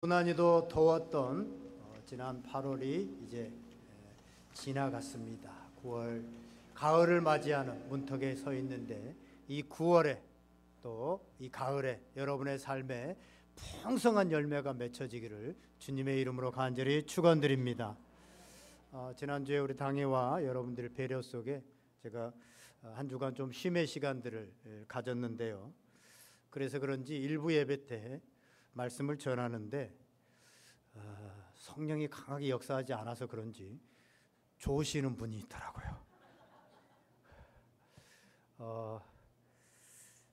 고난이도 더웠던 지난 8월이 이제 지나갔습니다. 9월 가을을 맞이하는 문턱에 서 있는데 이 9월에 또 이 가을에 여러분의 삶에 풍성한 열매가 맺혀지기를 주님의 이름으로 간절히 축원드립니다. 지난주에 우리 당회와 여러분들의 배려 속에 제가 한 주간 좀 쉼의 시간들을 가졌는데요. 그래서 그런지 일부 예배 때 말씀을 전하는데 성령이 강하게 역사하지 않아서 그런지 좋으시는 분이 있더라고요.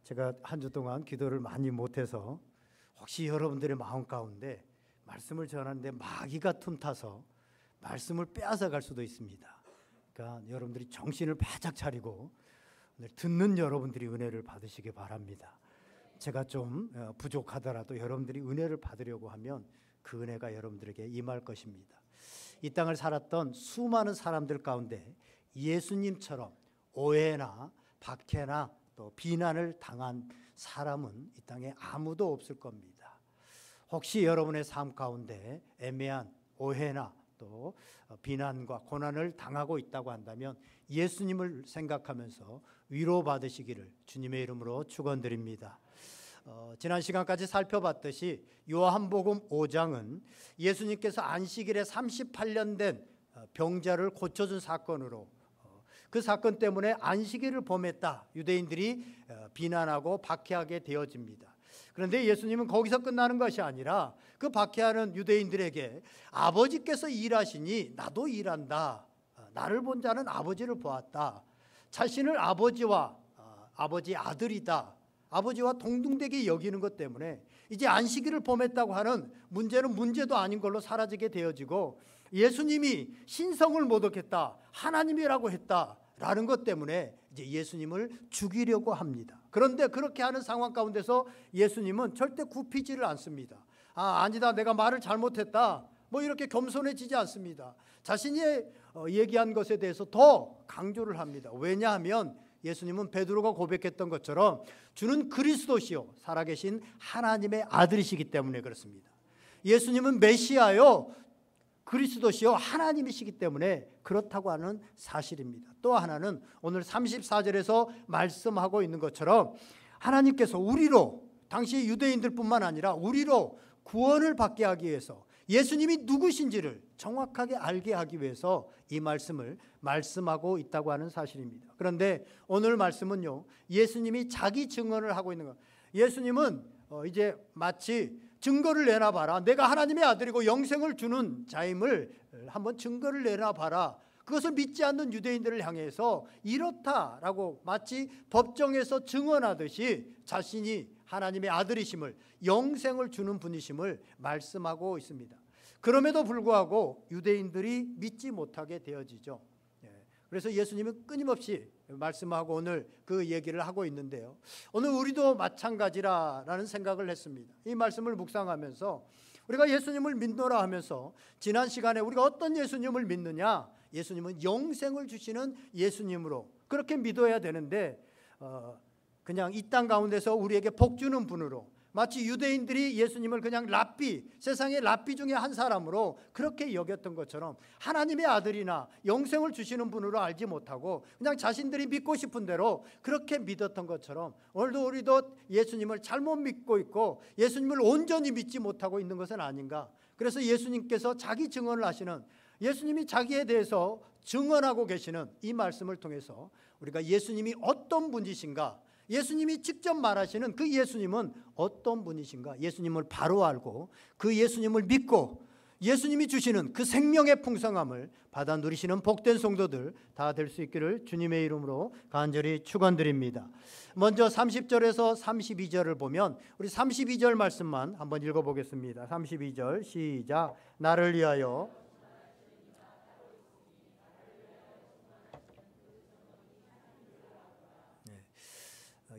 제가 한 주 동안 기도를 많이 못해서 혹시 여러분들의 마음 가운데 말씀을 전하는데 마귀가 틈타서 말씀을 빼앗아 갈 수도 있습니다. 그러니까 여러분들이 정신을 바짝 차리고 듣는 여러분들이 은혜를 받으시기 바랍니다. 제가 좀 부족하더라도 여러분들이 은혜를 받으려고 하면 그 은혜가 여러분들에게 임할 것입니다. 이 땅을 살았던 수많은 사람들 가운데 예수님처럼 오해나 박해나 또 비난을 당한 사람은 이 땅에 아무도 없을 겁니다. 혹시 여러분의 삶 가운데 애매한 오해나 또 비난과 고난을 당하고 있다고 한다면 예수님을 생각하면서 위로받으시기를 주님의 이름으로 축원드립니다. 지난 시간까지 살펴봤듯이 요한복음 5장은 예수님께서 안식일에 38년 된 병자를 고쳐준 사건으로 그 사건 때문에 안식일을 범했다 유대인들이 비난하고 박해하게 되어집니다. 그런데 예수님은 거기서 끝나는 것이 아니라 그 박해하는 유대인들에게 아버지께서 일하시니 나도 일한다. 나를 본 자는 아버지를 보았다. 자신을 아버지와 아버지 아들이다. 아버지와 동등되게 여기는 것 때문에 이제 안식일을 범했다고 하는 문제는 문제도 아닌 걸로 사라지게 되어지고 예수님이 신성을 모독했다, 하나님이라고 했다라는 것 때문에 이제 예수님을 죽이려고 합니다. 그런데 그렇게 하는 상황 가운데서 예수님은 절대 굽히지를 않습니다. 아니다, 내가 말을 잘못했다, 뭐 이렇게 겸손해지지 않습니다. 자신이 얘기한 것에 대해서 더 강조를 합니다. 왜냐하면 예수님은 베드로가 고백했던 것처럼 주는 그리스도시요 살아계신 하나님의 아들이시기 때문에 그렇습니다. 예수님은 메시아요 그리스도시요 하나님이시기 때문에 그렇다고 하는 사실입니다. 또 하나는 오늘 34절에서 말씀하고 있는 것처럼 하나님께서 우리로, 당시 유대인들뿐만 아니라 우리로 구원을 받게 하기 위해서 예수님이 누구신지를 정확하게 알게 하기 위해서 이 말씀을 말씀하고 있다고 하는 사실입니다. 그런데 오늘 말씀은요, 예수님이 자기 증언을 하고 있는 것. 예수님은 이제 마치 증거를 내놔봐라. 내가 하나님의 아들이고 영생을 주는 자임을 한번 증거를 내놔봐라. 그것을 믿지 않는 유대인들을 향해서 이렇다라고 마치 법정에서 증언하듯이 자신이 하나님의 아들이심을, 영생을 주는 분이심을 말씀하고 있습니다. 그럼에도 불구하고 유대인들이 믿지 못하게 되어지죠. 그래서 예수님은 끊임없이 말씀하고 오늘 그 얘기를 하고 있는데요. 오늘 우리도 마찬가지라는 생각을 했습니다. 이 말씀을 묵상하면서 우리가 예수님을 믿노라 하면서 지난 시간에 우리가 어떤 예수님을 믿느냐, 예수님은 영생을 주시는 예수님으로 그렇게 믿어야 되는데 그냥 이 땅 가운데서 우리에게 복 주는 분으로, 마치 유대인들이 예수님을 그냥 랍비, 세상의 랍비 중에 한 사람으로 그렇게 여겼던 것처럼 하나님의 아들이나 영생을 주시는 분으로 알지 못하고 그냥 자신들이 믿고 싶은 대로 그렇게 믿었던 것처럼 오늘도 우리도 예수님을 잘못 믿고 있고 예수님을 온전히 믿지 못하고 있는 것은 아닌가. 그래서 예수님께서 자기 증언을 하시는, 예수님이 자기에 대해서 증언하고 계시는 이 말씀을 통해서 우리가 예수님이 어떤 분이신가, 예수님이 직접 말하시는 그 예수님은 어떤 분이신가, 예수님을 바로 알고 그 예수님을 믿고 예수님이 주시는 그 생명의 풍성함을 받아 누리시는 복된 성도들 다 될 수 있기를 주님의 이름으로 간절히 축원드립니다. 먼저 30절에서 32절을 보면 우리 32절 말씀만 한번 읽어보겠습니다. 32절 시작. 나를 위하여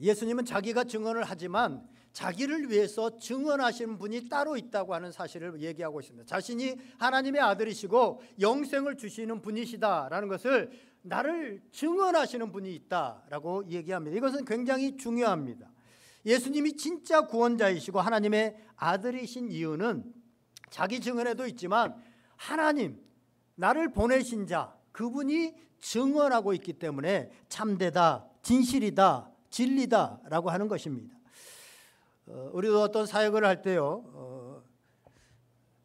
예수님은 자기가 증언을 하지만 자기를 위해서 증언하시는 분이 따로 있다고 하는 사실을 얘기하고 있습니다. 자신이 하나님의 아들이시고 영생을 주시는 분이시다라는 것을 나를 증언하시는 분이 있다라고 얘기합니다. 이것은 굉장히 중요합니다. 예수님이 진짜 구원자이시고 하나님의 아들이신 이유는 자기 증언에도 있지만 하나님, 나를 보내신 자, 그분이 증언하고 있기 때문에 참되다, 진실이다, 진리다 라고 하는 것입니다. 우리도 어떤 사역을 할 때요,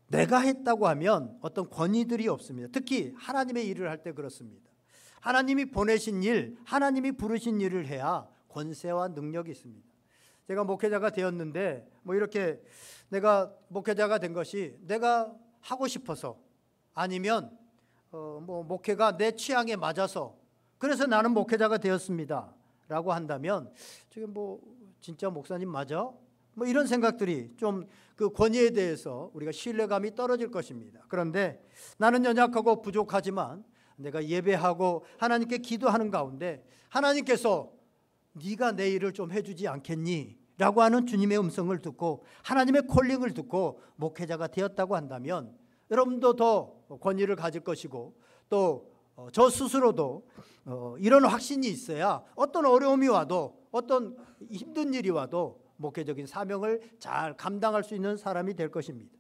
내가 했다고 하면 어떤 권위들이 없습니다. 특히 하나님의 일을 할 때 그렇습니다. 하나님이 보내신 일, 하나님이 부르신 일을 해야 권세와 능력이 있습니다. 제가 목회자가 되었는데 이렇게 내가 목회자가 된 것이 내가 하고 싶어서, 아니면 목회가 내 취향에 맞아서 그래서 나는 목회자가 되었습니다 라고 한다면 지금 진짜 목사님 맞아? 이런 생각들이 좀 그 권위에 대해서 우리가 신뢰감이 떨어질 것입니다. 그런데 나는 연약하고 부족하지만 내가 예배하고 하나님께 기도하는 가운데 하나님께서 네가 내 일을 좀 해주지 않겠니? 라고 하는 주님의 음성을 듣고 하나님의 콜링을 듣고 목회자가 되었다고 한다면 여러분도 더 권위를 가질 것이고, 또 저 스스로도 이런 확신이 있어야 어떤 어려움이 와도, 어떤 힘든 일이 와도 목회적인 사명을 잘 감당할 수 있는 사람이 될 것입니다.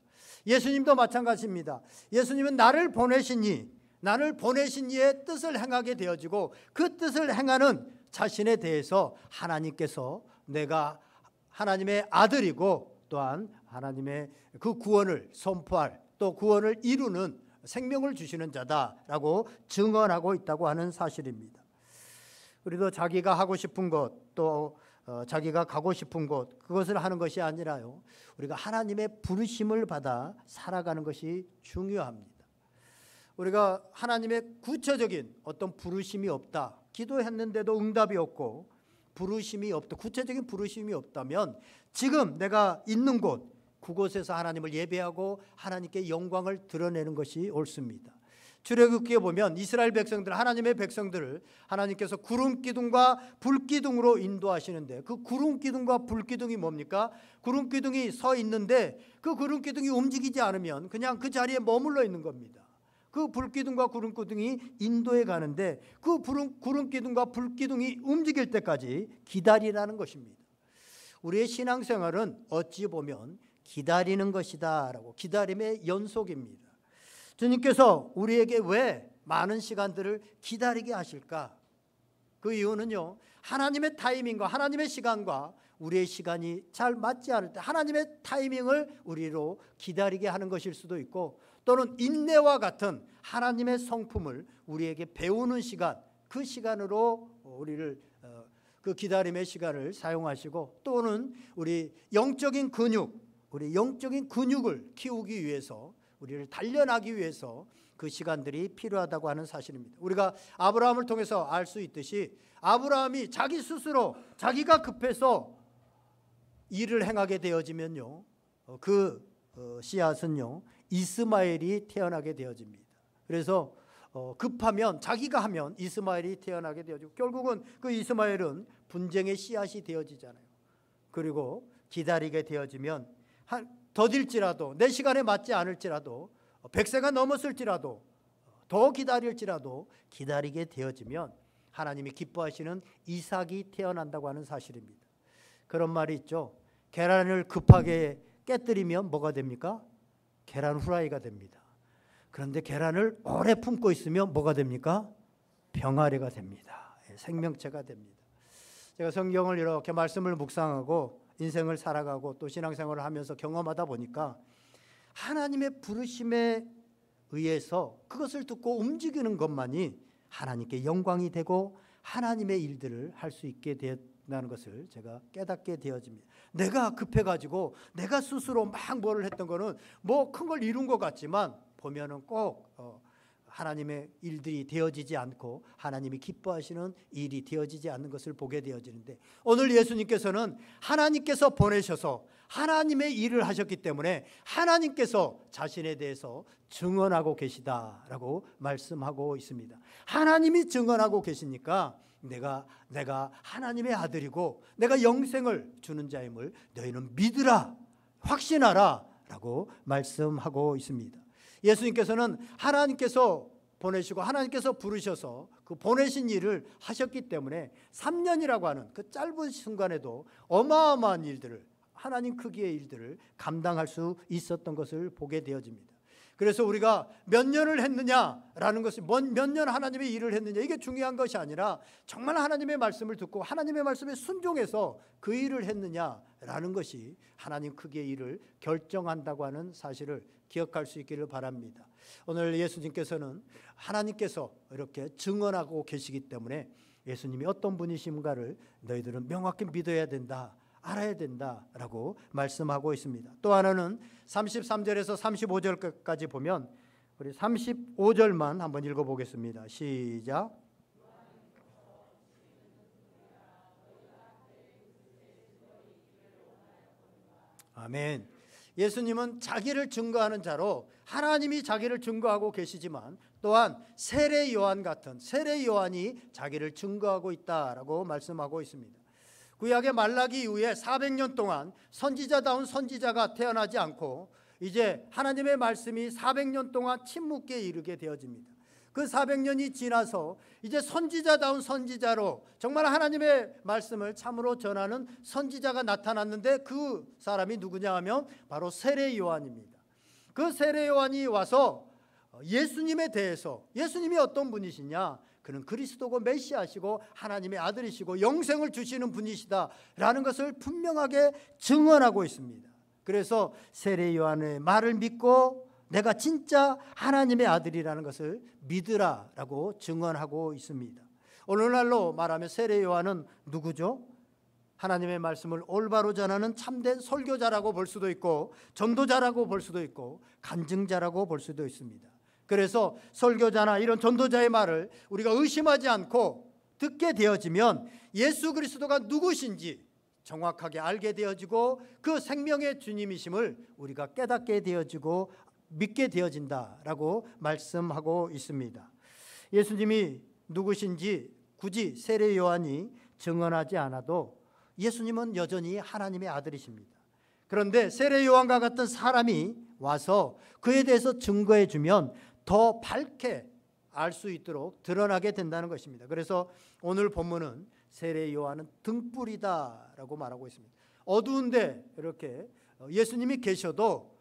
예수님도 마찬가지입니다. 예수님은 나를 보내신 이의 뜻을 행하게 되어지고, 그 뜻을 행하는 자신에 대해서 하나님께서 내가 하나님의 아들이고 또한 하나님의 그 구원을 선포할, 또 구원을 이루는 생명을 주시는 자다라고 증언하고 있다고 하는 사실입니다. 우리도 자기가 하고 싶은 것, 또 자기가 가고 싶은 곳, 그것을 하는 것이 아니라요, 우리가 하나님의 부르심을 받아 살아가는 것이 중요합니다. 우리가 하나님의 구체적인 어떤 부르심이 없다, 기도했는데도 응답이 없고 부르심이 없다, 구체적인 부르심이 없다면 지금 내가 있는 곳, 그곳에서 하나님을 예배하고 하나님께 영광을 드러내는 것이 옳습니다. 출애굽기에 보면 이스라엘 백성들, 하나님의 백성들을 하나님께서 구름 기둥과 불 기둥으로 인도하시는데, 그 구름 기둥과 불 기둥이 뭡니까? 구름 기둥이 서 있는데 그 구름 기둥이 움직이지 않으면 그냥 그 자리에 머물러 있는 겁니다. 그 불 기둥과 구름 기둥이 인도에 가는데 그 구름 기둥과 불 기둥이 움직일 때까지 기다리라는 것입니다. 우리의 신앙생활은 어찌 보면 기다리는 것이다 라고, 기다림의 연속입니다. 주님께서 우리에게 왜 많은 시간들을 기다리게 하실까? 그 이유는요, 하나님의 타이밍과 하나님의 시간과 우리의 시간이 잘 맞지 않을 때 하나님의 타이밍을 우리로 기다리게 하는 것일 수도 있고, 또는 인내와 같은 하나님의 성품을 우리에게 배우는 시간, 그 시간으로 우리를 그 기다림의 시간을 사용하시고, 또는 우리 영적인 근육을 키우기 위해서, 우리를 단련하기 위해서 그 시간들이 필요하다고 하는 사실입니다. 우리가 아브라함을 통해서 알 수 있듯이 아브라함이 자기 스스로 자기가 급해서 일을 행하게 되어지면요, 그 씨앗은요 이스마엘이 태어나게 되어집니다. 그래서 급하면 자기가 하면 이스마엘이 태어나게 되어지고, 결국은 그 이스마엘은 분쟁의 씨앗이 되어지잖아요. 그리고 기다리게 되어지면 더딜지라도, 내 시간에 맞지 않을지라도, 100세가 넘었을지라도, 더 기다릴지라도 기다리게 되어지면 하나님이 기뻐하시는 이삭이 태어난다고 하는 사실입니다. 그런 말이 있죠. 계란을 급하게 깨뜨리면 뭐가 됩니까? 계란 후라이가 됩니다. 그런데 계란을 오래 품고 있으면 뭐가 됩니까? 병아리가 됩니다. 생명체가 됩니다. 제가 성경을 이렇게 말씀을 묵상하고 인생을 살아가고 또 신앙생활을 하면서 경험하다 보니까 하나님의 부르심에 의해서 그것을 듣고 움직이는 것만이 하나님께 영광이 되고 하나님의 일들을 할 수 있게 된다는 것을 제가 깨닫게 되어집니다. 내가 급해가지고 내가 스스로 막 뭐를 했던 거는 뭐 큰 걸 이룬 것 같지만 보면은 꼭 하나님의 일들이 되어지지 않고 하나님이 기뻐하시는 일이 되어지지 않는 것을 보게 되어지는데, 오늘 예수님께서는 하나님께서 보내셔서 하나님의 일을 하셨기 때문에 하나님께서 자신에 대해서 증언하고 계시다라고 말씀하고 있습니다. 하나님이 증언하고 계시니까 내가 하나님의 아들이고 내가 영생을 주는 자임을 너희는 믿으라, 확신하라 라고 말씀하고 있습니다. 예수님께서는 하나님께서 보내시고 하나님께서 부르셔서 그 보내신 일을 하셨기 때문에 3년이라고 하는 그 짧은 순간에도 어마어마한 일들을 하나님 크기의 일들을 감당할 수 있었던 것을 보게 되어집니다. 그래서 우리가 몇 년을 했느냐라는 것이 몇 년 하나님의 일을 했느냐 이게 중요한 것이 아니라 정말 하나님의 말씀을 듣고 하나님의 말씀에 순종해서 그 일을 했느냐라는 것이 하나님 크기의 일을 결정한다고 하는 사실을 기억할 수 있기를 바랍니다. 오늘 예수님께서는 하나님께서 이렇게 증언하고 계시기 때문에 예수님이 어떤 분이신가를 너희들은 명확히 믿어야 된다, 알아야 된다라고 말씀하고 있습니다. 또 하나는 33절에서 35절까지 보면 우리 35절만 한번 읽어보겠습니다. 시작. 아멘. 예수님은 자기를 증거하는 자로 하나님이 자기를 증거하고 계시지만 또한 세례 요한 같은 세례 요한이 자기를 증거하고 있다라고 말씀하고 있습니다. 구약의 말라기 이후에 400년 동안 선지자다운 선지자가 태어나지 않고 이제 하나님의 말씀이 400년 동안 침묵기에 이르게 되어집니다. 그 400년이 지나서 이제 선지자다운 선지자로 정말 하나님의 말씀을 참으로 전하는 선지자가 나타났는데 그 사람이 누구냐 하면 바로 세례 요한입니다. 그 세례 요한이 와서 예수님에 대해서 예수님이 어떤 분이시냐, 그는 그리스도고 메시아시고 하나님의 아들이시고 영생을 주시는 분이시다라는 것을 분명하게 증언하고 있습니다. 그래서 세례 요한의 말을 믿고 내가 진짜 하나님의 아들이라는 것을 믿으라라고 증언하고 있습니다. 오늘날로 말하면 세례 요한은 누구죠? 하나님의 말씀을 올바로 전하는 참된 설교자라고 볼 수도 있고 전도자라고 볼 수도 있고 간증자라고 볼 수도 있습니다. 그래서 설교자나 이런 전도자의 말을 우리가 의심하지 않고 듣게 되어지면 예수 그리스도가 누구신지 정확하게 알게 되어지고 그 생명의 주님이심을 우리가 깨닫게 되어지고 믿게 되어진다라고 말씀하고 있습니다. 예수님이 누구신지 굳이 세례 요한이 증언하지 않아도 예수님은 여전히 하나님의 아들이십니다. 그런데 세례 요한과 같은 사람이 와서 그에 대해서 증거해 주면 더 밝게 알 수 있도록 드러나게 된다는 것입니다. 그래서 오늘 본문은 세례 요한은 등불이다라고 말하고 있습니다. 어두운데 이렇게 예수님이 계셔도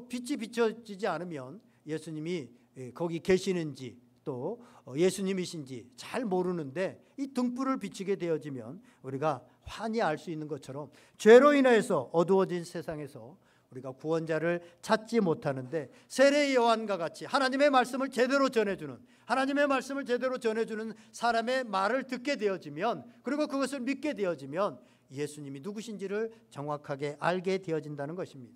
빛이 비춰지지 않으면 예수님이 거기 계시는지 또 예수님이신지 잘 모르는데 이 등불을 비추게 되어지면 우리가 환히 알 수 있는 것처럼 죄로 인해서 어두워진 세상에서 우리가 구원자를 찾지 못하는데 세례 요한과 같이 하나님의 말씀을 제대로 전해주는 하나님의 말씀을 제대로 전해주는 사람의 말을 듣게 되어지면 그리고 그것을 믿게 되어지면 예수님이 누구신지를 정확하게 알게 되어진다는 것입니다.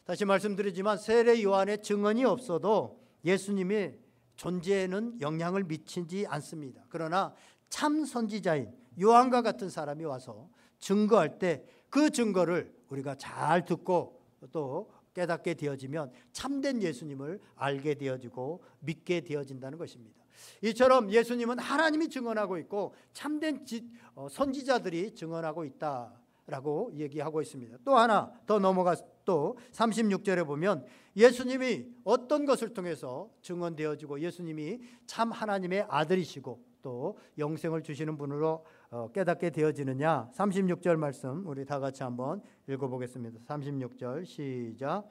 다시 말씀드리지만 세례 요한의 증언이 없어도 예수님의 존재에는 영향을 미치지 않습니다. 그러나 참 선지자인 요한과 같은 사람이 와서 증거할 때 그 증거를 우리가 잘 듣고 또 깨닫게 되어지면 참된 예수님을 알게 되어지고 믿게 되어진다는 것입니다. 이처럼 예수님은 하나님이 증언하고 있고 참된 선지자들이 증언하고 있다라고 얘기하고 있습니다. 또 하나 더 넘어가 또 36절에 보면 예수님이 어떤 것을 통해서 증언되어지고 예수님이 참 하나님의 아들이시고 또 영생을 주시는 분으로 깨닫게 되어지느냐. 36절 말씀 우리 다 같이 한번 읽어보겠습니다. 36절 시작.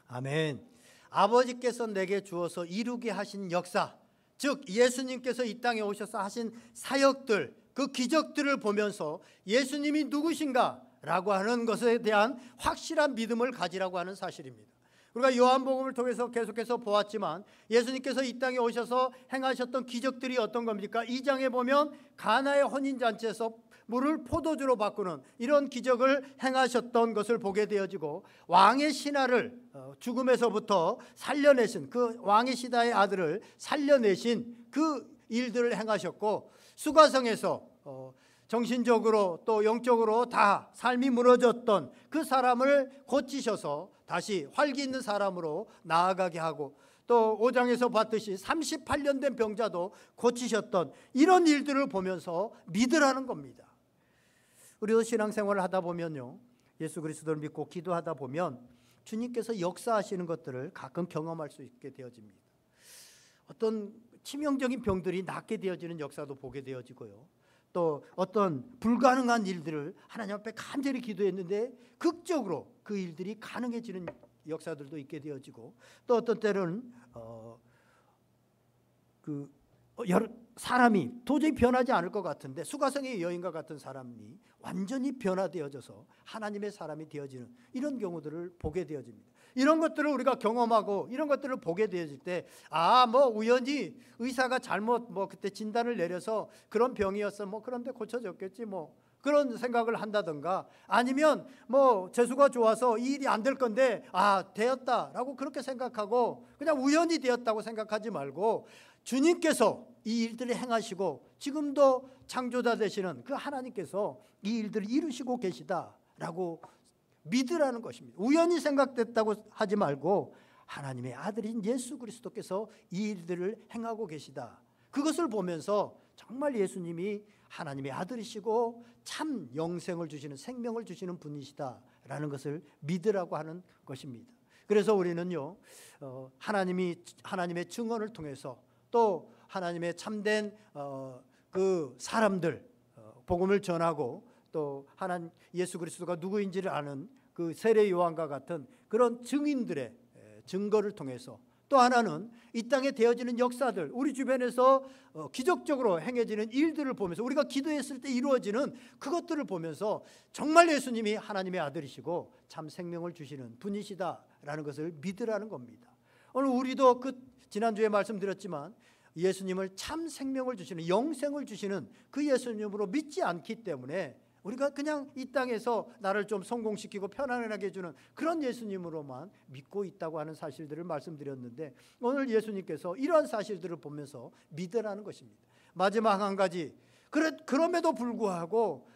아멘. 아버지께서 내게 주어서 이루게 하신 역사, 즉 예수님께서 이 땅에 오셔서 하신 사역들, 그 기적들을 보면서 예수님이 누구신가 라고 하는 것에 대한 확실한 믿음을 가지라고 하는 사실입니다. 우리가 요한복음을 통해서 계속해서 보았지만 예수님께서 이 땅에 오셔서 행하셨던 기적들이 어떤 겁니까? 2장에 보면 가나의 혼인잔치에서 물을 포도주로 바꾸는 이런 기적을 행하셨던 것을 보게 되어지고 왕의 신하를 죽음에서부터 살려내신 그 왕의 신하의 아들을 살려내신 그 일들을 행하셨고 수가성에서 정신적으로 또 영적으로 다 삶이 무너졌던 그 사람을 고치셔서 다시 활기 있는 사람으로 나아가게 하고 또 5장에서 봤듯이 38년 된 병자도 고치셨던 이런 일들을 보면서 믿으라는 겁니다. 우리도 신앙생활을 하다 보면요 예수 그리스도를 믿고 기도하다 보면 주님께서 역사하시는 것들을 가끔 경험할 수 있게 되어집니다. 어떤 치명적인 병들이 낫게 되어지는 역사도 보게 되어지고요. 또 어떤 불가능한 일들을 하나님 앞에 간절히 기도했는데 극적으로 그 일들이 가능해지는 역사들도 있게 되어지고, 또 어떤 때는 사람이 도저히 변하지 않을 것 같은데 수가성의 여인과 같은 사람이 완전히 변화되어져서 하나님의 사람이 되어지는 이런 경우들을 보게 되어집니다. 이런 것들을 우리가 경험하고 이런 것들을 보게 되어질 때 우연히 의사가 잘못 그때 진단을 내려서 그런 병이었어, 그런데 고쳐졌겠지, 그런 생각을 한다든가, 아니면 재수가 좋아서 이 일이 안 될 건데 되었다라고 그렇게 생각하고 그냥 우연히 되었다고 생각하지 말고, 주님께서 이 일들을 행하시고 지금도 창조자 되시는 그 하나님께서 이 일들을 이루시고 계시다라고 믿으라는 것입니다. 우연히 생각됐다고 하지 말고 하나님의 아들인 예수 그리스도께서 이 일들을 행하고 계시다, 그것을 보면서 정말 예수님이 하나님의 아들이시고 참 영생을 주시는, 생명을 주시는 분이시다라는 것을 믿으라고 하는 것입니다. 그래서 우리는요, 하나님의 증언을 통해서 또 하나님의 참된 그 사람들, 복음을 전하고 또 예수 그리스도가 누구인지를 아는 그 세례 요한과 같은 그런 증인들의 증거를 통해서, 또 하나는 이 땅에 되어지는 역사들, 우리 주변에서 기적적으로 행해지는 일들을 보면서 우리가 기도했을 때 이루어지는 그것들을 보면서 정말 예수님이 하나님의 아들이시고 참 생명을 주시는 분이시다라는 것을 믿으라는 겁니다. 오늘 우리도 지난주에 말씀드렸지만 예수님을 참 생명을 주시는, 영생을 주시는 그 예수님으로 믿지 않기 때문에 우리가 그냥 이 땅에서 나를 좀 성공시키고 편안하게 해주는 그런 예수님으로만 믿고 있다고 하는 사실들을 말씀드렸는데, 오늘 예수님께서 이러한 사실들을 보면서 믿으라는 것입니다. 마지막 한 가지, 그럼에도 불구하고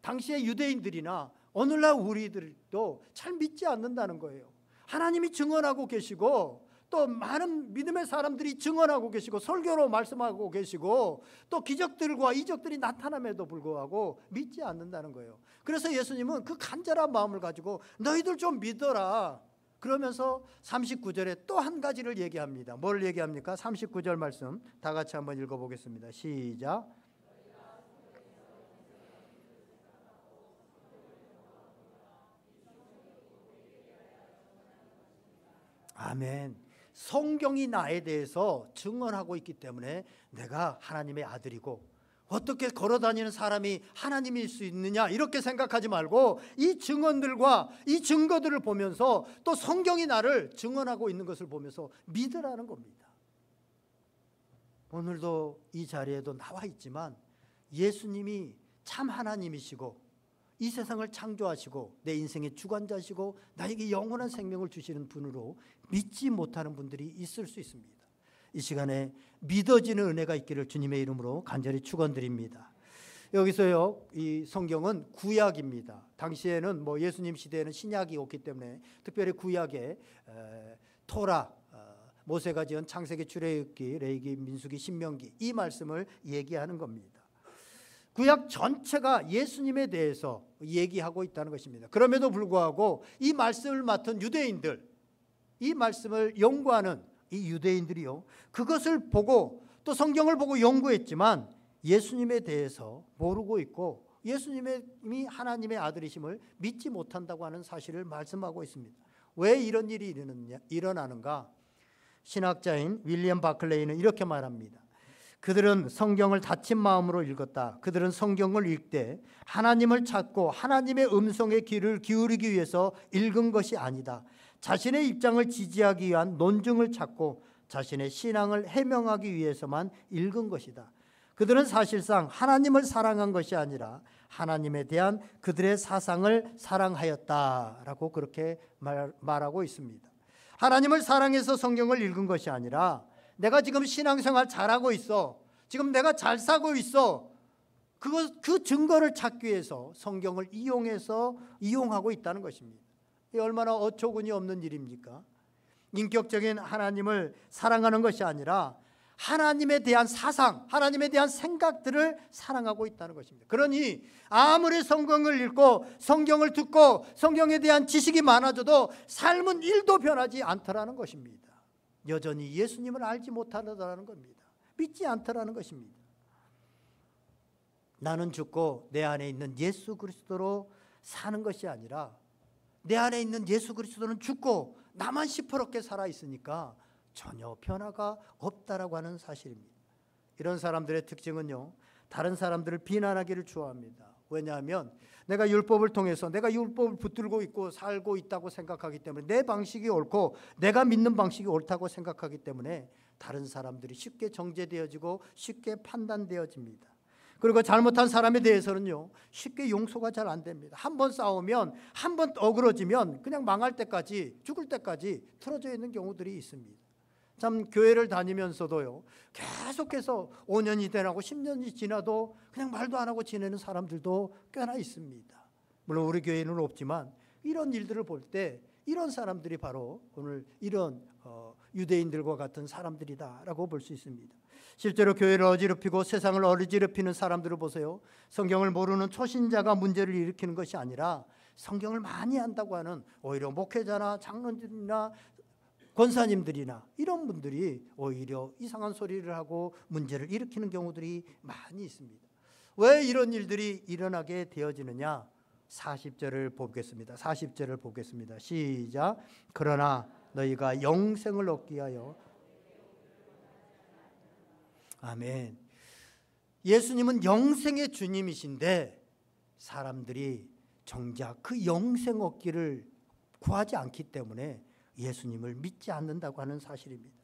당시의 유대인들이나 오늘날 우리들도 잘 믿지 않는다는 거예요. 하나님이 증언하고 계시고 또 많은 믿음의 사람들이 증언하고 계시고 설교로 말씀하고 계시고 또 기적들과 이적들이 나타남에도 불구하고 믿지 않는다는 거예요. 그래서 예수님은 그 간절한 마음을 가지고 너희들 좀 믿어라 그러면서 39절에 또 한 가지를 얘기합니다. 뭘 얘기합니까? 39절 말씀 다 같이 한번 읽어보겠습니다. 시작. 아멘. 성경이 나에 대해서 증언하고 있기 때문에 내가 하나님의 아들이고, 어떻게 걸어다니는 사람이 하나님일 수 있느냐 이렇게 생각하지 말고 이 증언들과 이 증거들을 보면서 또 성경이 나를 증언하고 있는 것을 보면서 믿으라는 겁니다. 오늘도 이 자리에도 나와 있지만 예수님이 참 하나님이시고 이 세상을 창조하시고 내 인생의 주관자시고 나에게 영원한 생명을 주시는 분으로 믿지 못하는 분들이 있을 수 있습니다. 이 시간에 믿어지는 은혜가 있기를 주님의 이름으로 간절히 축원드립니다. 여기서요, 이 성경은 구약입니다. 당시에는 예수님 시대에는 신약이 없기 때문에 특별히 구약에 토라, 모세가 지은 창세기, 출애굽기, 레위기, 민수기, 신명기 이 말씀을 얘기하는 겁니다. 구약 전체가 예수님에 대해서 얘기하고 있다는 것입니다. 그럼에도 불구하고 이 말씀을 맡은 유대인들, 이 말씀을 연구하는 이 유대인들이요, 그것을 보고 또 성경을 보고 연구했지만 예수님에 대해서 모르고 있고 예수님이 하나님의 아들이심을 믿지 못한다고 하는 사실을 말씀하고 있습니다. 왜 이런 일이 일어나는가? 신학자인 윌리엄 바클레이는 이렇게 말합니다. 그들은 성경을 닫힌 마음으로 읽었다. 그들은 성경을 읽되 하나님을 찾고 하나님의 음성에 귀를 기울이기 위해서 읽은 것이 아니다. 자신의 입장을 지지하기 위한 논증을 찾고 자신의 신앙을 해명하기 위해서만 읽은 것이다. 그들은 사실상 하나님을 사랑한 것이 아니라 하나님에 대한 그들의 사상을 사랑하였다라고 그렇게 말하고 있습니다. 하나님을 사랑해서 성경을 읽은 것이 아니라 내가 지금 신앙생활 잘하고 있어, 지금 내가 잘 살고 있어, 그 증거를 찾기 위해서 성경을 이용하고 있다는 것입니다. 이게 얼마나 어처구니 없는 일입니까? 인격적인 하나님을 사랑하는 것이 아니라 하나님에 대한 사상, 하나님에 대한 생각들을 사랑하고 있다는 것입니다. 그러니 아무리 성경을 읽고 성경을 듣고 성경에 대한 지식이 많아져도 삶은 1도 변하지 않더라는 것입니다. 여전히 예수님을 알지 못하더라는 겁니다. 믿지 않더라는 것입니다. 나는 죽고 내 안에 있는 예수 그리스도로 사는 것이 아니라 내 안에 있는 예수 그리스도는 죽고 나만 시퍼렇게 살아있으니까 전혀 변화가 없다라고 하는 사실입니다. 이런 사람들의 특징은요, 다른 사람들을 비난하기를 좋아합니다. 왜냐하면 내가 율법을 통해서 내가 율법을 붙들고 있고 살고 있다고 생각하기 때문에 내 방식이 옳고 내가 믿는 방식이 옳다고 생각하기 때문에 다른 사람들이 쉽게 정죄되어지고 쉽게 판단되어집니다. 그리고 잘못한 사람에 대해서는요, 쉽게 용서가 잘 안 됩니다. 한 번 싸우면, 한 번 어그러지면 그냥 망할 때까지, 죽을 때까지 틀어져 있는 경우들이 있습니다. 참, 교회를 다니면서도요, 계속해서 5년이 지나고 10년이 지나도 그냥 말도 안 하고 지내는 사람들도 꽤나 있습니다. 물론 우리 교회는 없지만 이런 일들을 볼 때 이런 사람들이 바로 오늘 이런 유대인들과 같은 사람들이다라고 볼 수 있습니다. 실제로 교회를 어지럽히고 세상을 어지럽히는 사람들을 보세요. 성경을 모르는 초신자가 문제를 일으키는 것이 아니라 성경을 많이 안다고 하는 오히려 목회자나 장로들이나 권사님들이나 이런 분들이 오히려 이상한 소리를 하고 문제를 일으키는 경우들이 많이 있습니다. 왜 이런 일들이 일어나게 되어지느냐? 40절을 보겠습니다. 40절을 보겠습니다. 시작. 그러나 너희가 영생을 얻기 위하여. 아멘. 예수님은 영생의 주님이신데 사람들이 정작 그 영생 얻기를 구하지 않기 때문에 예수님을 믿지 않는다고 하는 사실입니다.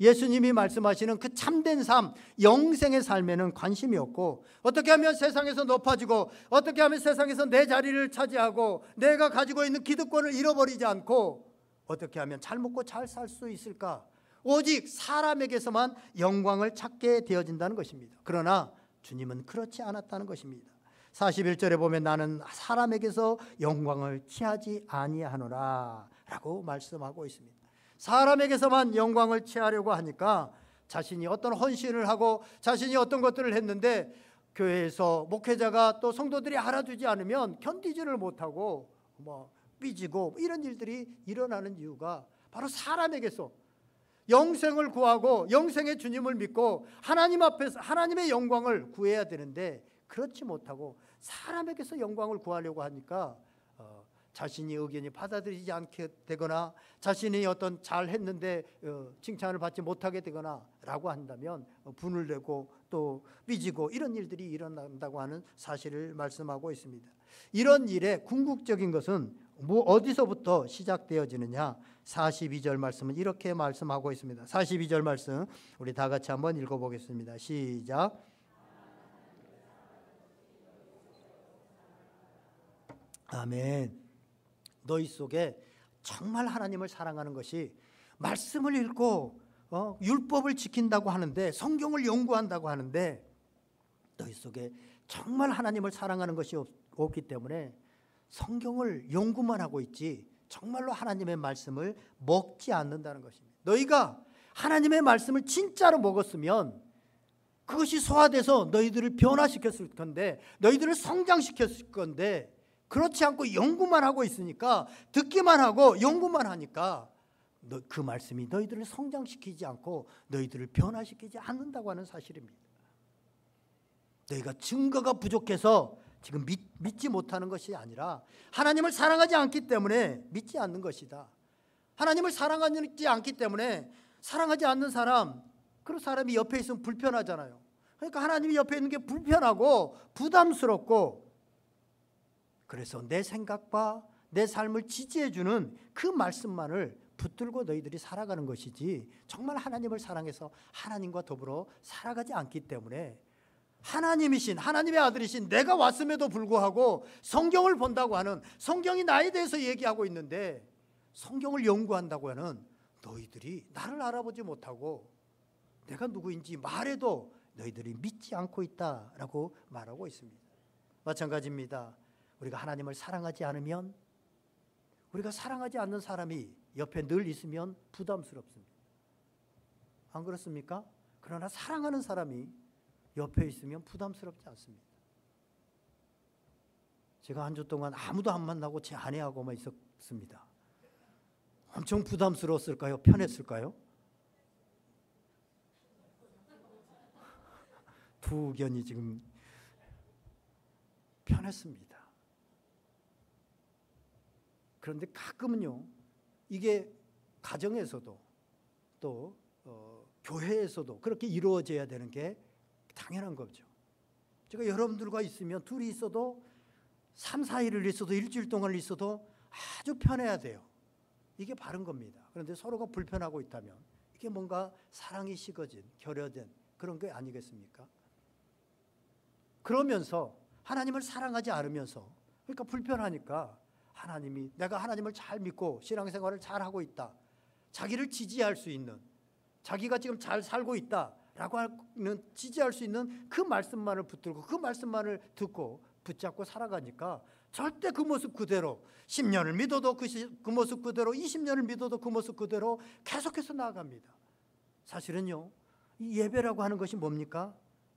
예수님이 말씀하시는 그 참된 삶, 영생의 삶에는 관심이 없고 어떻게 하면 세상에서 높아지고 어떻게 하면 세상에서 내 자리를 차지하고 내가 가지고 있는 기득권을 잃어버리지 않고 어떻게 하면 잘 먹고 잘 살 수 있을까? 오직 사람에게서만 영광을 찾게 되어진다는 것입니다. 그러나 주님은 그렇지 않았다는 것입니다. 41절에 보면 나는 사람에게서 영광을 취하지 아니하노라 라고 말씀하고 있습니다. 사람에게서만 영광을 취하려고 하니까 자신이 어떤 헌신을 하고 자신이 어떤 것들을 했는데 교회에서 목회자가 또 성도들이 알아주지 않으면 견디지를 못하고 삐지고 이런 일들이 일어나는 이유가 바로 사람에게서 영생을 구하고 영생의 주님을 믿고 하나님 앞에서 하나님의 영광을 구해야 되는데 그렇지 못하고 사람에게서 영광을 구하려고 하니까 자신이 의견이 받아들이지 않게 되거나 자신이 어떤 잘했는데 칭찬을 받지 못하게 되거나 라고 한다면 분을 내고 또 삐지고 이런 일들이 일어난다고 하는 사실을 말씀하고 있습니다. 이런 일의 궁극적인 것은 어디서부터 시작되어지느냐? 42절 말씀은 이렇게 말씀하고 있습니다. 42절 말씀 우리 다 같이 한번 읽어보겠습니다. 시작. 아멘. 너희 속에 정말 하나님을 사랑하는 것이 말씀을 읽고 율법을 지킨다고 하는데 성경을 연구한다고 하는데 너희 속에 정말 하나님을 사랑하는 것이 없기 때문에 성경을 연구만 하고 있지 정말로 하나님의 말씀을 먹지 않는다는 것입니다. 너희가 하나님의 말씀을 진짜로 먹었으면 그것이 소화돼서 너희들을 변화시켰을 건데 너희들을 성장시켰을 건데 그렇지 않고 연구만 하고 있으니까 듣기만 하고 연구만 하니까 그 말씀이 너희들을 성장시키지 않고 너희들을 변화시키지 않는다고 하는 사실입니다. 너희가 증거가 부족해서 지금 믿지 못하는 것이 아니라 하나님을 사랑하지 않기 때문에 믿지 않는 것이다. 하나님을 사랑하지 않기 때문에 사랑하지 않는 사람, 그런 사람이 옆에 있으면 불편하잖아요. 그러니까 하나님이 옆에 있는 게 불편하고 부담스럽고 그래서 내 생각과 내 삶을 지지해주는 그 말씀만을 붙들고 너희들이 살아가는 것이지 정말 하나님을 사랑해서 하나님과 더불어 살아가지 않기 때문에 하나님이신 하나님의 아들이신 내가 왔음에도 불구하고 성경을 본다고 하는 성경이 나에 대해서 얘기하고 있는데 성경을 연구한다고 하는 너희들이 나를 알아보지 못하고 내가 누구인지 말해도 너희들이 믿지 않고 있다라고 말하고 있습니다. 마찬가지입니다. 우리가 하나님을 사랑하지 않으면 우리가 사랑하지 않는 사람이 옆에 늘 있으면 부담스럽습니다. 안 그렇습니까? 그러나 사랑하는 사람이 옆에 있으면 부담스럽지 않습니다. 제가 한 주 동안 아무도 안 만나고 제 아내하고만 있었습니다. 엄청 부담스러웠을까요? 편했을까요? 두 의견이 지금 편했습니다. 그런데 가끔은요, 이게 가정에서도 또 교회에서도 그렇게 이루어져야 되는 게 당연한 거죠. 제가 여러분들과 있으면 둘이 있어도 3, 4일을 있어도 일주일 동안 있어도 아주 편해야 돼요. 이게 바른 겁니다. 그런데 서로가 불편하고 있다면 이게 뭔가 사랑이 식어진, 결여된 그런 게 아니겠습니까? 그러면서 하나님을 사랑하지 않으면서, 그러니까 불편하니까 하나님이, 내가 하나님을 잘 믿고 신앙생활을 잘 하고 있다, 자기를 지지할 수 있는, 자기가 지금 잘 살고 있다라고 하는, 지지할 수 있는 그 말씀만을 붙들고 그 말씀만을 듣고 붙잡고 살아가니까 절대 그 모습 그대로 10년을 믿어도 그 모습 그대로, 20년을 믿어도 그 모습 그대로 계속해서 나아갑니다. 사실은요, 이 예배라고 하는 것이 뭡니까?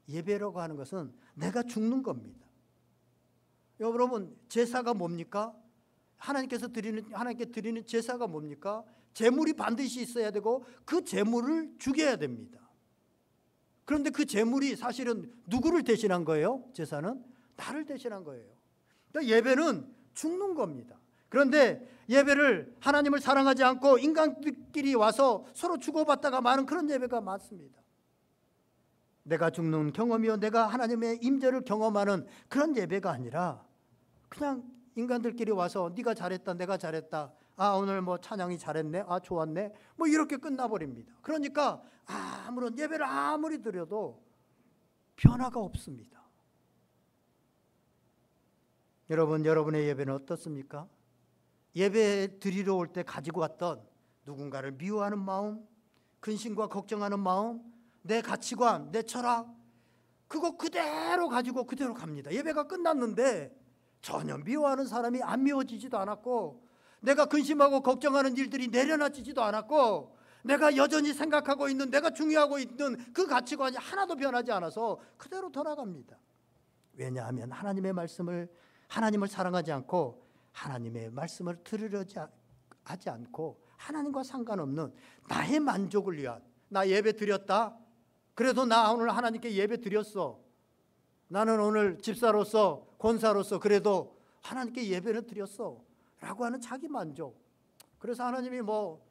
예배라고 하는 것은 내가 죽는 겁니다. 여러분, 제사가 뭡니까? 하나님께 드리는 제사가 뭡니까? 제물이 반드시 있어야 되고 그 제물을 죽여야 됩니다. 그런데 그 제물이 사실은 누구를 대신한 거예요? 제사는 나를 대신한 거예요. 그러니까 예배는 죽는 겁니다. 그런데 예배를, 하나님을 사랑하지 않고 인간들끼리 와서 서로 주고받다가 마는 그런 예배가 많습니다. 내가 죽는 경험이요, 내가 하나님의 임재를 경험하는 그런 예배가 아니라 그냥 인간들끼리 와서 네가 잘했다, 내가 잘했다, 아 오늘 뭐 찬양이 잘했네, 아 좋았네, 뭐 이렇게 끝나버립니다. 그러니까 아무런 예배를 아무리 드려도 변화가 없습니다. 여러분, 여러분의 예배는 어떻습니까? 예배 드리러 올 때 가지고 왔던 누군가를 미워하는 마음, 근심과 걱정하는 마음, 내 가치관, 내 철학, 그거 그대로 가지고 그대로 갑니다. 예배가 끝났는데 전혀 미워하는 사람이 안 미워지지도 않았고, 내가 근심하고 걱정하는 일들이 내려놔지지도 않았고, 내가 여전히 생각하고 있는, 내가 중요하고 있는 그 가치관이 하나도 변하지 않아서 그대로 돌아갑니다. 왜냐하면 하나님을 사랑하지 않고 하나님의 말씀을 들으려지 하지 않고 하나님과 상관없는 나의 만족을 위한, 나 예배 드렸다, 그래도 나 오늘 하나님께 예배 드렸어, 나는 오늘 집사로서 권사로서 그래도 하나님께 예배를 드렸어 라고 하는 자기 만족. 그래서 하나님이 뭐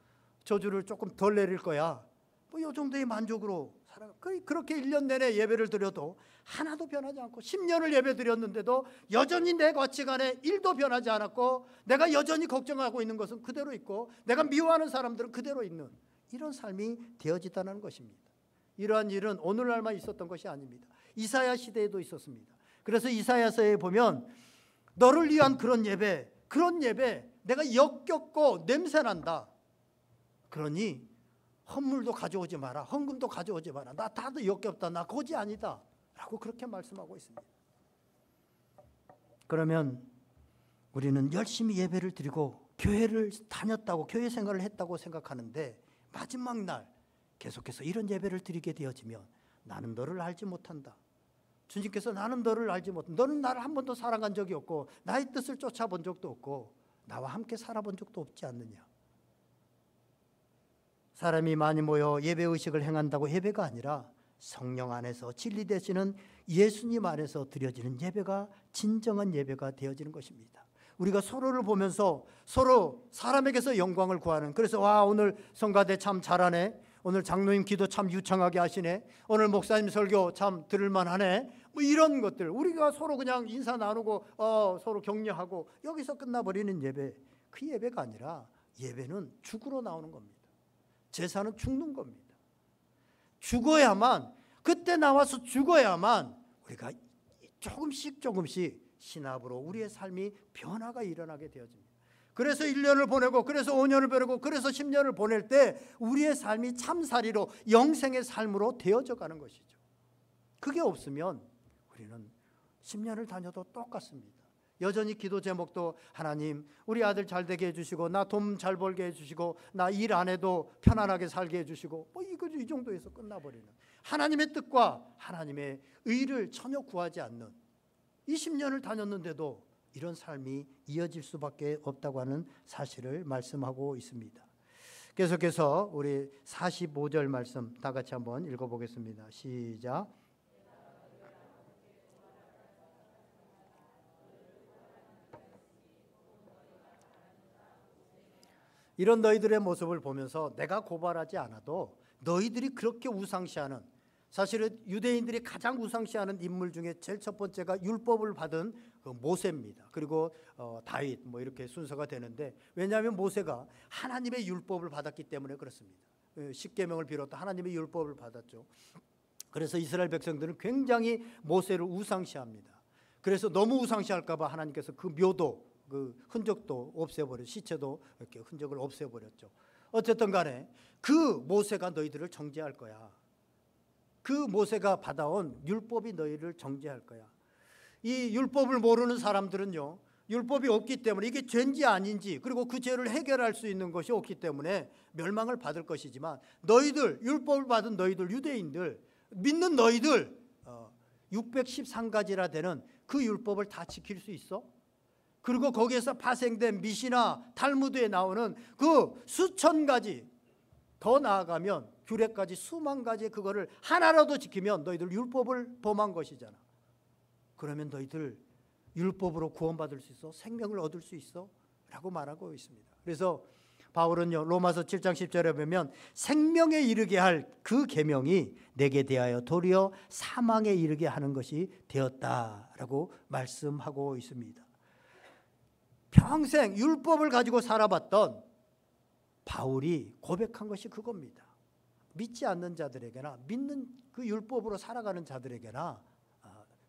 저주를 조금 덜 내릴 거야, 뭐 이 정도의 만족으로 살아가. 그렇게 1년 내내 예배를 드려도 하나도 변하지 않고, 10년을 예배 드렸는데도 여전히 내 가치관에 1도 변하지 않았고, 내가 여전히 걱정하고 있는 것은 그대로 있고, 내가 미워하는 사람들은 그대로 있는 이런 삶이 되어지다는 것입니다. 이러한 일은 오늘날만 있었던 것이 아닙니다. 이사야 시대에도 있었습니다. 그래서 이사야서에 보면 너를 위한 그런 예배 내가 역겹고 냄새난다, 그러니 헌물도 가져오지 마라, 헌금도 가져오지 마라, 나 다도 역겹다, 나 거지 아니다 라고 그렇게 말씀하고 있습니다. 그러면 우리는 열심히 예배를 드리고 교회를 다녔다고, 교회 생활을 했다고 생각하는데 마지막 날 계속해서 이런 예배를 드리게 되어지면 나는 너를 알지 못한다, 주님께서 나는 너를 알지 못한다, 너는 나를 한 번도 사랑한 적이 없고 나의 뜻을 쫓아본 적도 없고 나와 함께 살아본 적도 없지 않느냐. 사람이 많이 모여 예배의식을 행한다고 예배가 아니라 성령 안에서 진리 되시는 예수님 안에서 드려지는 예배가 진정한 예배가 되어지는 것입니다. 우리가 서로를 보면서 서로 사람에게서 영광을 구하는, 그래서 와 오늘 성가대 참 잘하네, 오늘 장로님 기도 참 유창하게 하시네, 오늘 목사님 설교 참 들을만하네, 뭐 이런 것들 우리가 서로 그냥 인사 나누고 서로 격려하고 여기서 끝나버리는 예배, 그 예배가 아니라 예배는 죽으러 나오는 겁니다. 제사는 죽는 겁니다. 죽어야만, 그때 나와서 죽어야만 우리가 조금씩 신압으로 우리의 삶이 변화가 일어나게 되어집니다. 그래서 1년을 보내고, 그래서 5년을 보내고, 그래서 10년을 보낼 때 우리의 삶이 참살이로 영생의 삶으로 되어져 가는 것이죠. 그게 없으면 우리는 10년을 다녀도 똑같습니다. 여전히 기도 제목도 하나님 우리 아들 잘 되게 해주시고 나 돈 잘 벌게 해주시고 나 일 안 해도 편안하게 살게 해주시고 뭐 이 정도에서 끝나버리는, 하나님의 뜻과 하나님의 의를 전혀 구하지 않는 20년을 다녔는데도 이런 삶이 이어질 수밖에 없다고 하는 사실을 말씀하고 있습니다. 계속해서 우리 45절 말씀 다 같이 한번 읽어보겠습니다. 시작. 이런 너희들의 모습을 보면서 내가 고발하지 않아도 너희들이 그렇게 우상시하는, 사실은 유대인들이 가장 우상시하는 인물 중에 제일 첫 번째가 율법을 받은 그 모세입니다. 그리고 다윗 뭐 이렇게 순서가 되는데, 왜냐하면 모세가 하나님의 율법을 받았기 때문에 그렇습니다. 십계명을 비롯한 하나님의 율법을 받았죠. 그래서 이스라엘 백성들은 굉장히 모세를 우상시합니다. 그래서 너무 우상시할까 봐 하나님께서 그 묘도, 그 흔적도 없애버려, 시체도 이렇게 흔적을 없애버렸죠. 어쨌든 간에 그 모세가 너희들을 정죄할 거야. 그 모세가 받아온 율법이 너희를 정죄할 거야. 이 율법을 모르는 사람들은요, 율법이 없기 때문에 이게 죄인지 아닌지, 그리고 그 죄를 해결할 수 있는 것이 없기 때문에 멸망을 받을 것이지만, 너희들, 율법을 받은 너희들, 유대인들, 믿는 너희들 613가지라 되는 그 율법을 다 지킬 수 있어? 그리고 거기에서 파생된 미시나 탈무드에 나오는 그 수천 가지, 더 나아가면 규례까지 수만 가지의 그거를 하나라도 지키면 너희들 율법을 범한 것이잖아. 그러면 너희들 율법으로 구원받을 수 있어? 생명을 얻을 수 있어? 라고 말하고 있습니다. 그래서 바울은요, 로마서 7장 10절에 보면 생명에 이르게 할 그 계명이 내게 대하여 도리어 사망에 이르게 하는 것이 되었다라고 말씀하고 있습니다. 평생 율법을 가지고 살아봤던 바울이 고백한 것이 그겁니다. 믿지 않는 자들에게나 믿는 그 율법으로 살아가는 자들에게나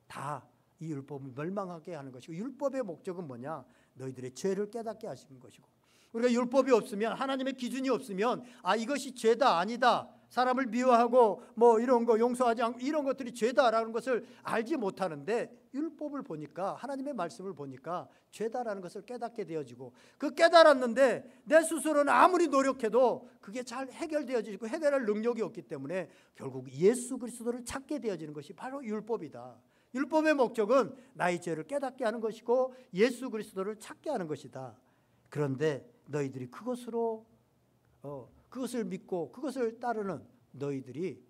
다 이 율법을 멸망하게 하는 것이고, 율법의 목적은 뭐냐? 너희들의 죄를 깨닫게 하시는 것이고, 우리가 율법이 없으면, 하나님의 기준이 없으면 이것이 죄다 아니다, 사람을 미워하고 뭐 이런 거 용서하지 않고 이런 것들이 죄다라는 것을 알지 못하는데, 율법을 보니까, 하나님의 말씀을 보니까 죄다라는 것을 깨닫게 되어지고, 그 깨달았는데 내 스스로는 아무리 노력해도 그게 잘 해결되어지고 해결할 능력이 없기 때문에 결국 예수 그리스도를 찾게 되어지는 것이 바로 율법이다. 율법의 목적은 나의 죄를 깨닫게 하는 것이고 예수 그리스도를 찾게 하는 것이다. 그런데 너희들이 그것으로 그것을 믿고 그것을 따르는 너희들이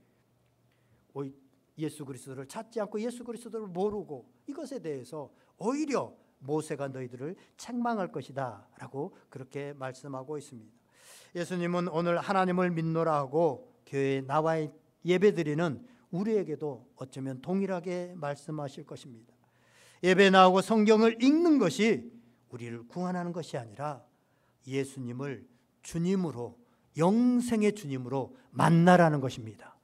예수 그리스도를 찾지 않고 예수 그리스도를 모르고, 이것에 대해서 오히려 모세가 너희들을 책망할 것이다 라고 그렇게 말씀하고 있습니다. 예수님은 오늘 하나님을 믿노라 하고 교회에 나와 예배드리는 우리에게도 어쩌면 동일하게 말씀하실 것입니다. 예배 나오고 성경을 읽는 것이 우리를 구원하는 것이 아니라 예수님을 주님으로, 영생의 주님으로 만나라는 것입니다.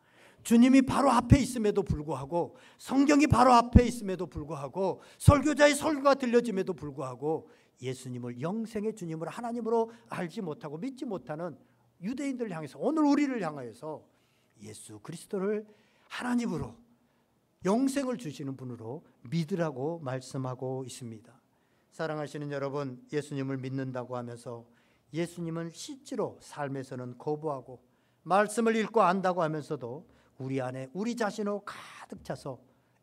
주님이 바로 앞에 있음에도 불구하고, 성경이 바로 앞에 있음에도 불구하고, 설교자의 설교가 들려짐에도 불구하고 예수님을 영생의 주님으로, 하나님으로 알지 못하고 믿지 못하는 유대인들을 향해서, 오늘 우리를 향하여서 예수 그리스도를 하나님으로, 영생을 주시는 분으로 믿으라고 말씀하고 있습니다. 사랑하시는 여러분, 예수님을 믿는다고 하면서 예수님은 실제로 삶에서는 거부하고, 말씀을 읽고 안다고 하면서도 우리 안에 우리 자신으로 가득 차서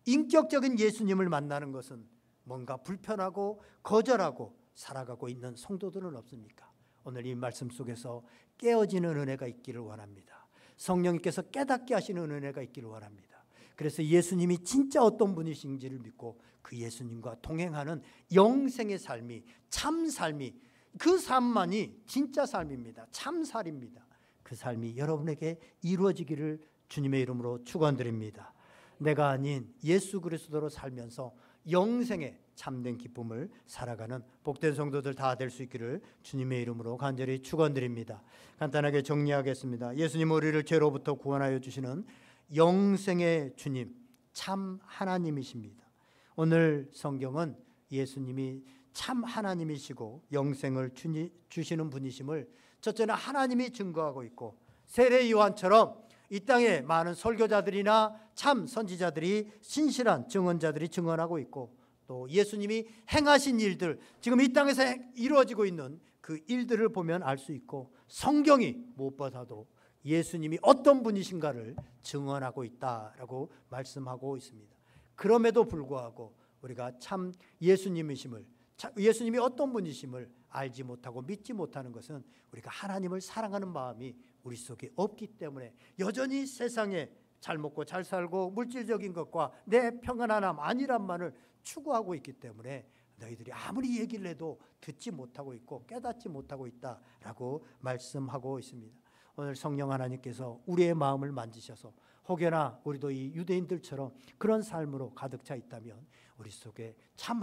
인격적인 예수님을 만나는 것은 뭔가 불편하고 거절하고 살아가고 있는 성도들은 없습니까? 오늘 이 말씀 속에서 깨어지는 은혜가 있기를 원합니다. 성령님께서 깨닫게 하시는 은혜가 있기를 원합니다. 그래서 예수님이 진짜 어떤 분이신지를 믿고 그 예수님과 동행하는 영생의 삶이, 참 삶이, 그 삶만이 진짜 삶입니다. 참 살입니다. 그 삶이 여러분에게 이루어지기를 주님의 이름으로 축원드립니다. 내가 아닌 예수 그리스도로 살면서 영생의 참된 기쁨을 살아가는 복된 성도들 다 될 수 있기를 주님의 이름으로 간절히 축원드립니다. 간단하게 정리하겠습니다. 예수님 우리를 죄로부터 구원하여 주시는 영생의 주님, 참 하나님이십니다. 오늘 성경은 예수님이 참 하나님이시고 영생을 주시는 분이심을 첫째는 하나님이 증거하고 있고, 세례 요한처럼 이 땅에 많은 설교자들이나 참 선지자들이, 신실한 증언자들이 증언하고 있고, 또 예수님이 행하신 일들, 지금 이 땅에서 이루어지고 있는 그 일들을 보면 알 수 있고, 성경이 무엇보다도 예수님이 어떤 분이신가를 증언하고 있다라고 말씀하고 있습니다. 그럼에도 불구하고 우리가 참 예수님이심을, 예수님이 어떤 분이심을 알지 못하고 믿지 못하는 것은 우리가 하나님을 사랑하는 마음이 우리 속에 없기 때문에 여전히 세상에 잘 먹고 잘 살고 물질적인 것과 내 평안함, 안일함만을 추구하고 있기 때문에 너희들이 아무리 얘기를 해도 듣지 못하고 있고 깨닫지 못하고 있다라고 말씀하고 있습니다. 오늘 성령 하나님께서 우리의 마음을 만지셔서 혹여나 우리도 이 유대인들처럼 그런 삶으로 가득 차 있다면 우리 속에 참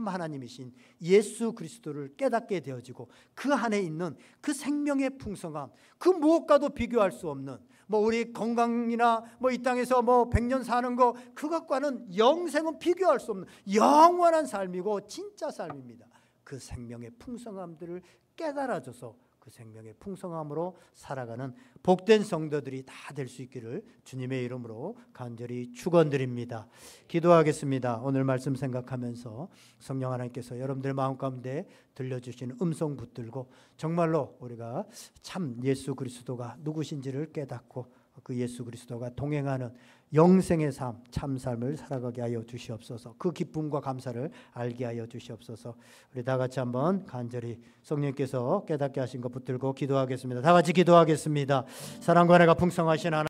하나님이신 예수 그리스도를 깨닫게 되어지고 그 안에 있는 그 생명의 풍성함, 그 무엇과도 비교할 수 없는, 우리 건강이나 이 땅에서 100년 사는 거, 그것과는 영생은 비교할 수 없는 영원한 삶이고 진짜 삶입니다. 그 생명의 풍성함들을 깨달아줘서 그 생명의 풍성함으로 살아가는 복된 성도들이 다 될 수 있기를 주님의 이름으로 간절히 축원드립니다. 기도하겠습니다. 오늘 말씀 생각하면서 성령 하나님께서 여러분들 마음 가운데 들려주시는 음성 붙들고 정말로 우리가 참 예수 그리스도가 누구신지를 깨닫고 그 예수 그리스도가 동행하는 영생의 삶, 참 삶을 살아가게 하여 주시옵소서. 그 기쁨과 감사를 알게 하여 주시옵소서. 우리 다 같이 한번 간절히 성령께서 깨닫게 하신 것 붙들고 기도하겠습니다. 다 같이 기도하겠습니다. 사랑과 은혜가 풍성하신 하나님,